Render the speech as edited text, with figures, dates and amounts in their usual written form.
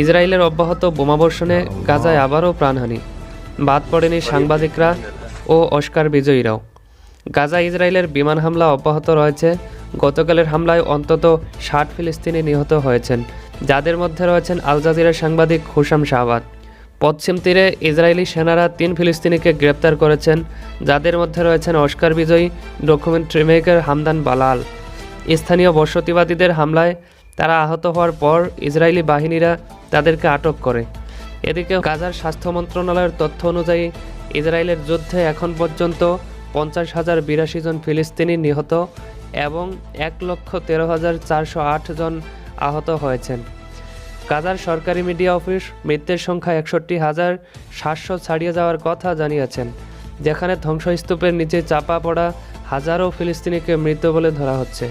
ইসরায়েলের অব্যাহত বোমাবর্ষণে গাজায় আবারও প্রাণহানি, বাদ পড়েনি সাংবাদিকরা ও অস্কার বিজয়ীরাও। গাজা ইসরায়েলের বিমান হামলা অব্যাহত রয়েছে। গতকালের হামলায় অন্তত ৬০ ফিলিস্তিনি নিহত হয়েছেন, যাদের মধ্যে রয়েছেন আল জাজিরার সাংবাদিক হুসাম শাহবাজ। পশ্চিম তীরে ইসরায়েলি সেনারা ৩ ফিলিস্তিনিকে গ্রেপ্তার করেছেন, যাদের মধ্যে রয়েছেন অস্কার বিজয়ী ডকুমেন্টারি মেকার হামদান বালাল। স্থানীয় বসতিবাদীদের হামলায় তারা আহত হওয়ার পর ইসরায়েলি বাহিনীরা তাদেরকে আটক করে। এদিকে গাজার স্বাস্থ্য মন্ত্রণালয়ের তথ্য অনুযায়ী ইসরায়েলের যুদ্ধে এখন পর্যন্ত ৫০,০৮২ জন ফিলিস্তিনি নিহত এবং ১,১৩,৪০৮ জন আহত হয়েছেন। গাজার সরকারি মিডিয়া অফিস মৃতের সংখ্যা ৬১,৭০০ ছাড়িয়ে যাওয়ার কথা জানিয়েছেন, যেখানে ধ্বংসস্তূপের নিচে চাপা পড়া হাজারো ফিলিস্তিনিকে মৃত বলে ধরা হচ্ছে।